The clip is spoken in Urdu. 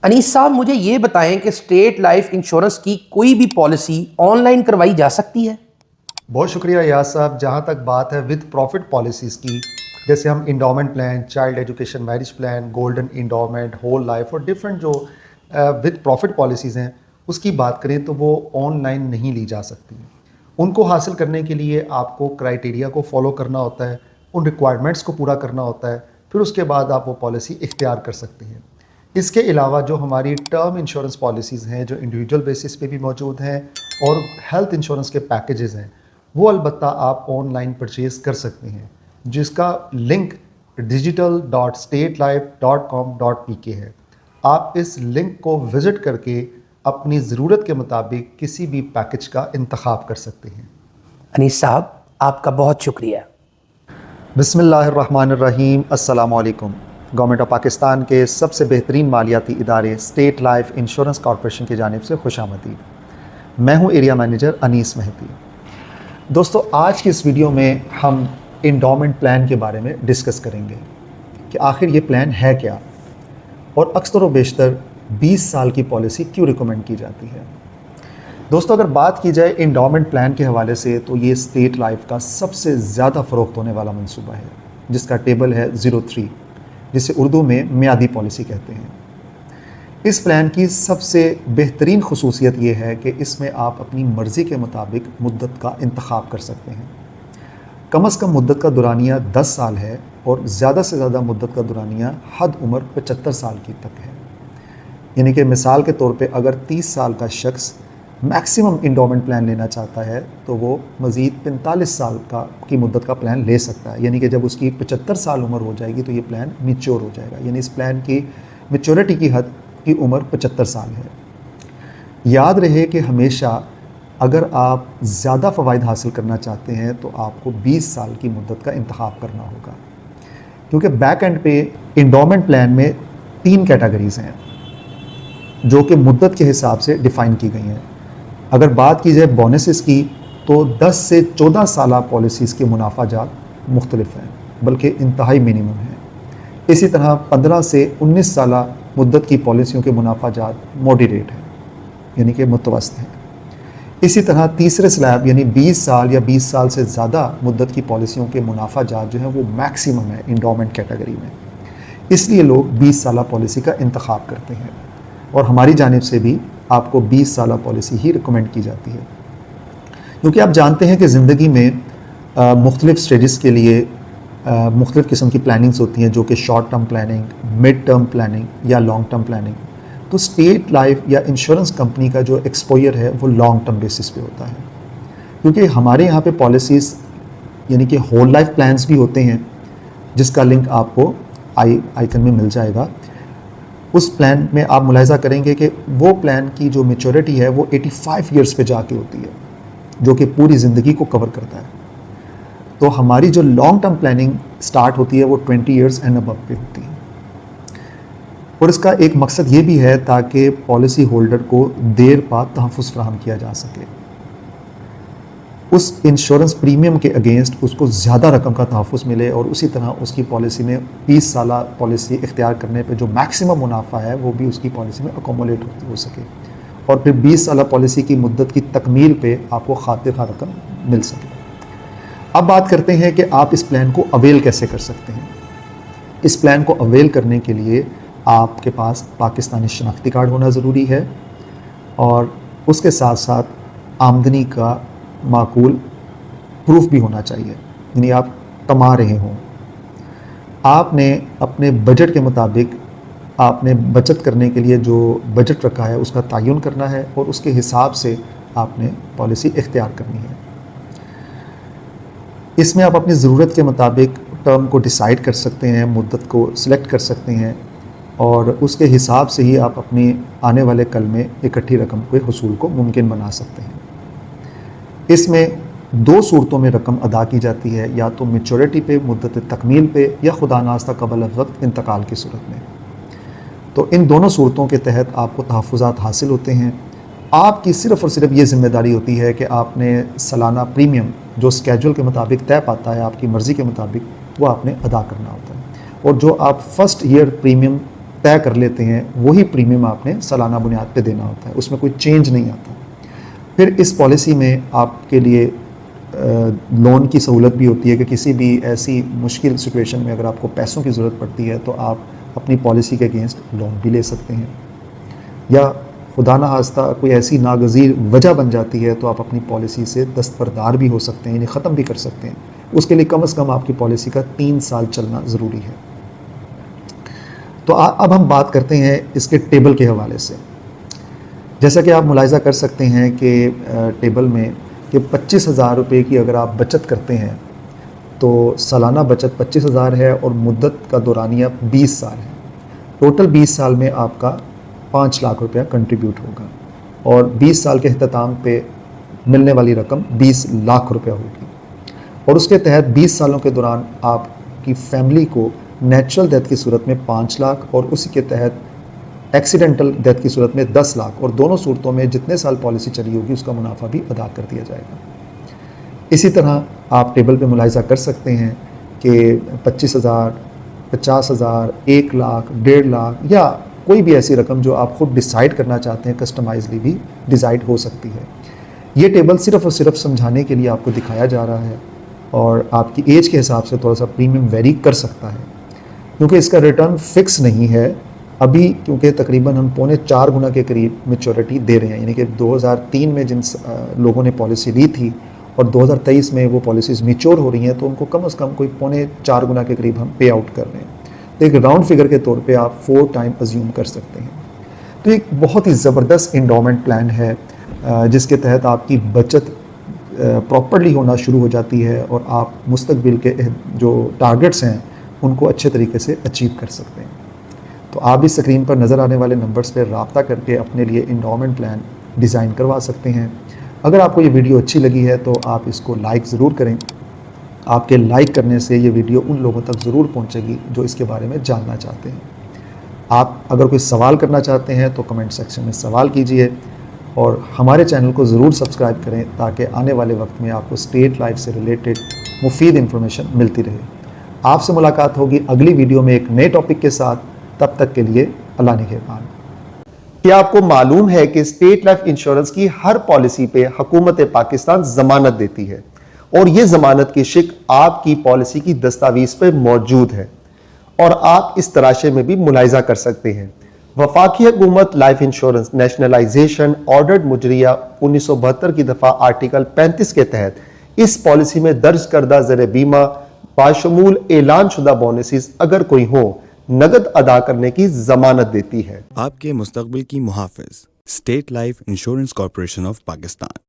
انیس صاحب مجھے یہ بتائیں کہ اسٹیٹ لائف انشورنس کی کوئی بھی پالیسی آن لائن کروائی جا سکتی ہے؟ بہت شکریہ یاس صاحب. جہاں تک بات ہے ود پروفٹ پالیسیز کی، جیسے ہم endowment plan, child education marriage plan, golden endowment, whole life اور ڈفرینٹ جو ود پروفٹ پالیسیز ہیں اس کی بات کریں تو وہ آن لائن نہیں لی جا سکتی. ان کو حاصل کرنے کے لیے آپ کو کرائٹیریا کو فالو کرنا ہوتا ہے، ان ریکوائرمنٹس کو پورا کرنا ہوتا ہے، پھر اس کے بعد آپ وہ پالیسی اختیار کر سکتے ہیں. اس کے علاوہ جو ہماری ٹرم انشورنس پالیسیز ہیں جو انڈیویجول بیسس پہ بھی موجود ہیں اور ہیلتھ انشورنس کے پیکیجز ہیں، وہ البتہ آپ آن لائن پرچیز کر سکتے ہیں، جس کا لنک digital.statelife.com.pk ہے. آپ اس لنک کو وزٹ کر کے اپنی ضرورت کے مطابق کسی بھی پیکیج کا انتخاب کر سکتے ہیں. انیس صاحب آپ کا بہت شکریہ. بسم اللہ الرحمن الرحیم. السلام علیکم. گورنمنٹ آف پاکستان کے سب سے بہترین مالیاتی ادارے اسٹیٹ لائف انشورنس کارپوریشن کی جانب سے خوش آمدید. میں ہوں ایریا مینیجر انیس مہدی. دوستو آج کی اس ویڈیو میں ہم انڈومنٹ پلان کے بارے میں ڈسکس کریں گے کہ آخر یہ پلان ہے کیا اور اکثر و بیشتر 20 سال کی پالیسی کیوں ریکمینڈ کی جاتی ہے. دوستو اگر بات کی جائے انڈومنٹ پلان کے حوالے سے تو یہ اسٹیٹ لائف کا سب سے زیادہ فروخت ہونے والا منصوبہ ہے، جس کا ٹیبل ہے 03، جسے اردو میں میعادی پالیسی کہتے ہیں. اس پلان کی سب سے بہترین خصوصیت یہ ہے کہ اس میں آپ اپنی مرضی کے مطابق مدت کا انتخاب کر سکتے ہیں. کم از کم مدت کا دورانیہ 10 سال ہے اور زیادہ سے زیادہ مدت کا دورانیہ حد عمر 75 سال کی تک ہے. یعنی کہ مثال کے طور پہ اگر 30 سال کا شخص میکسیمم انڈومنٹ پلان لینا چاہتا ہے تو وہ مزید 45 سال کی مدت کا پلان لے سکتا ہے. یعنی کہ جب اس کی 75 سال عمر ہو جائے گی تو یہ پلان میچور ہو جائے گا. یعنی اس پلان کی میچورٹی کی حد کی عمر 75 سال ہے. یاد رہے کہ ہمیشہ اگر آپ زیادہ فوائد حاصل کرنا چاہتے ہیں تو آپ کو 20 سال کی مدت کا انتخاب کرنا ہوگا، کیونکہ بیک اینڈ پہ انڈومنٹ پلان میں 3 کیٹیگریز ہیں جو کہ مدت کے حساب سے ڈیفائن کی گئی ہیں. اگر بات کی جائے بونسز کی تو 10 سے 14 سالہ پالیسیز کے منافع جات مختلف ہیں، بلکہ انتہائی منیمم ہیں. اسی طرح 15 سے 19 سالہ مدت کی پالیسیوں کے منافع جات موڈیریٹ ہیں، یعنی کہ متوسط ہیں. اسی طرح تیسرے سلیب یعنی 20 سال یا 20 سال سے زیادہ مدت کی پالیسیوں کے منافع جات جو ہیں وہ میکسیمم ہے انڈومنٹ کیٹیگری میں. اس لیے لوگ 20 سالہ پالیسی کا انتخاب کرتے ہیں اور ہماری جانب سے بھی آپ کو 20 سالہ پالیسی ہی ریکمینڈ کی جاتی ہے، کیونکہ آپ جانتے ہیں کہ زندگی میں مختلف سٹیجز کے لیے مختلف قسم کی پلاننگز ہوتی ہیں، جو کہ short term planning, mid term planning یا لانگ ٹرم پلاننگ. تو اسٹیٹ لائف یا انشورنس کمپنی کا جو ایکسپوئر ہے وہ لانگ ٹرم بیسس پہ ہوتا ہے، کیونکہ ہمارے یہاں پہ پالیسیز یعنی کہ ہول لائف پلانس بھی ہوتے ہیں، جس کا لنک آپ کو آئیکن میں مل جائے گا. اس پلان میں آپ ملاحظہ کریں گے کہ وہ پلان کی جو میچورٹی ہے وہ 85 ایئرس پہ جا کے ہوتی ہے، جو کہ پوری زندگی کو کور کرتا ہے. تو ہماری جو لانگ ٹرم پلاننگ سٹارٹ ہوتی ہے وہ 20 ایئرس اینڈ ابو پہ ہوتی ہے. اور اس کا ایک مقصد یہ بھی ہے تاکہ پالیسی ہولڈر کو دیر بعد تحفظ فراہم کیا جا سکے. اس انشورنس پریمیم کے اگینسٹ اس کو زیادہ رقم کا تحفظ ملے اور اسی طرح اس کی پالیسی میں 20 سالہ پالیسی اختیار کرنے پہ جو میکسیمم منافع ہے وہ بھی اس کی پالیسی میں اکومولیٹ ہو سکے، اور پھر 20 سالہ پالیسی کی مدت کی تکمیل پہ آپ کو خاطر خواہ رقم مل سکے. اب بات کرتے ہیں کہ آپ اس پلان کو اویل کیسے کر سکتے ہیں. اس پلان کو اویل کرنے کے لیے آپ کے پاس پاکستانی شناختی کارڈ ہونا ضروری ہے، اور اس کے ساتھ ساتھ آمدنی کا معقول پروف بھی ہونا چاہیے، یعنی آپ کما رہے ہوں. آپ نے اپنے بجٹ کے مطابق آپ نے بچت کرنے کے لیے جو بجٹ رکھا ہے اس کا تعین کرنا ہے اور اس کے حساب سے آپ نے پالیسی اختیار کرنی ہے. اس میں آپ اپنی ضرورت کے مطابق ٹرم کو ڈیسائیڈ کر سکتے ہیں، مدت کو سلیکٹ کر سکتے ہیں، اور اس کے حساب سے ہی آپ اپنی آنے والے کل میں اکٹھی رقم کے حصول کو ممکن بنا سکتے ہیں. اس میں 2 صورتوں میں رقم ادا کی جاتی ہے، یا تو میچورٹی پہ، مدت تکمیل پہ، یا خدا ناخواستہ قبل از وقت انتقال کی صورت میں. تو ان دونوں صورتوں کے تحت آپ کو تحفظات حاصل ہوتے ہیں. آپ کی صرف اور صرف یہ ذمہ داری ہوتی ہے کہ آپ نے سالانہ پریمیم جو اسکیجول کے مطابق طے پاتا ہے آپ کی مرضی کے مطابق وہ آپ نے ادا کرنا ہوتا ہے. اور جو آپ فرسٹ ایئر پریمیم طے کر لیتے ہیں وہی پریمیم آپ نے سالانہ بنیاد پہ دینا ہوتا ہے، اس میں کوئی چینج نہیں آتا۔ پھر اس پالیسی میں آپ کے لیے لون کی سہولت بھی ہوتی ہے کہ کسی بھی ایسی مشکل سچویشن میں اگر آپ کو پیسوں کی ضرورت پڑتی ہے تو آپ اپنی پالیسی کے اگینسٹ لون بھی لے سکتے ہیں، یا خدا نخواستہ کوئی ایسی ناگزیر وجہ بن جاتی ہے تو آپ اپنی پالیسی سے دستبردار بھی ہو سکتے ہیں، یعنی ختم بھی کر سکتے ہیں۔ اس کے لیے کم از کم آپ کی پالیسی کا 3 سال چلنا ضروری ہے۔ تو اب ہم بات کرتے ہیں اس کے ٹیبل کے حوالے سے۔ جیسا کہ آپ ملاحظہ کر سکتے ہیں کہ ٹیبل میں کہ 25,000 روپے کی اگر آپ بچت کرتے ہیں تو سالانہ بچت 25,000 ہے اور مدت کا دورانیہ 20 سال ہے۔ ٹوٹل 20 سال میں آپ کا 5 لاکھ روپیہ کنٹریبیوٹ ہوگا اور 20 سال کے اختتام پہ ملنے والی رقم 20 لاکھ روپیہ ہوگی، اور اس کے تحت 20 سالوں کے دوران آپ کی فیملی کو نیچرل ڈیتھ کی صورت میں 5 لاکھ اور اسی کے تحت ایکسیڈنٹل ڈیتھ کی صورت میں 10 لاکھ، اور دونوں صورتوں میں جتنے سال پالیسی چلی ہوگی اس کا منافع بھی ادا کر دیا جائے گا۔ اسی طرح آپ ٹیبل پہ ملاحظہ کر سکتے ہیں کہ 25,000، 50,000، 1 لاکھ، 1.5 لاکھ یا کوئی بھی ایسی رقم جو آپ خود ڈیسائیڈ کرنا چاہتے ہیں، کسٹمائزلی بھی ڈیسائیڈ ہو سکتی ہے۔ یہ ٹیبل صرف اور صرف سمجھانے کے لیے آپ کو دکھایا جا رہا ہے، اور آپ کی ایج کے حساب سے تھوڑا سا پریمیم ویری کر سکتا ہے، کیونکہ اس کا ریٹرن فکس نہیں ہے ابھی، کیونکہ تقریباً ہم 4.25 گنا کے قریب میچورٹی دے رہے ہیں، یعنی کہ 2003 میں جن لوگوں نے پالیسی لی تھی اور 2023 میں وہ پالیسیز میچور ہو رہی ہیں تو ان کو کم از کم کوئی 4.25 گنا کے قریب ہم پے آؤٹ کر رہے ہیں۔ تو ایک راؤنڈ فگر کے طور پہ آپ 4 ٹائم ازیوم کر سکتے ہیں۔ تو ایک بہت ہی زبردست انڈومنٹ پلان ہے جس کے تحت آپ کی بچت پراپرلی ہونا شروع ہو جاتی ہے اور آپ مستقبل کے جو ٹارگٹس ہیں ان کو اچھے طریقے سے اچیو کر سکتے ہیں۔ تو آپ بھی اسکرین پر نظر آنے والے نمبرز پہ رابطہ کر کے اپنے لیے انڈومنٹ پلان ڈیزائن کروا سکتے ہیں۔ اگر آپ کو یہ ویڈیو اچھی لگی ہے تو آپ اس کو لائک ضرور کریں۔ آپ کے لائک کرنے سے یہ ویڈیو ان لوگوں تک ضرور پہنچے گی جو اس کے بارے میں جاننا چاہتے ہیں۔ آپ اگر کوئی سوال کرنا چاہتے ہیں تو کمنٹ سیکشن میں سوال کیجئے، اور ہمارے چینل کو ضرور سبسکرائب کریں تاکہ آنے والے وقت میں آپ کو اسٹیٹ لائف سے ریلیٹڈ مفید انفارمیشن ملتی رہے۔ آپ سے ملاقات ہوگی اگلی ویڈیو میں ایک نئے ٹاپک کے ساتھ، تب تک کے لیے اللہ نگہبان۔ کیا آپ کو معلوم ہے کہ اسٹیٹ لائف انشورنس کی ہر پالیسی پہ حکومت پاکستان ضمانت دیتی ہے، اور یہ ضمانت کی شک آپ کی پالیسی کی دستاویز پہ موجود ہے، اور آپ اس تراشے میں بھی ملاحظہ کر سکتے ہیں۔ وفاقی حکومت لائف انشورنس نیشنلائزیشن آرڈرڈ مجریہ 1972 کی دفعہ آرٹیکل 35 کے تحت اس پالیسی میں درج کردہ زر بیمہ باشمول اعلان شدہ بونسز اگر کوئی ہوں نقد ادا کرنے کی ضمانت دیتی ہے۔ آپ کے مستقبل کی محافظ state life insurance corporation of Pakistan.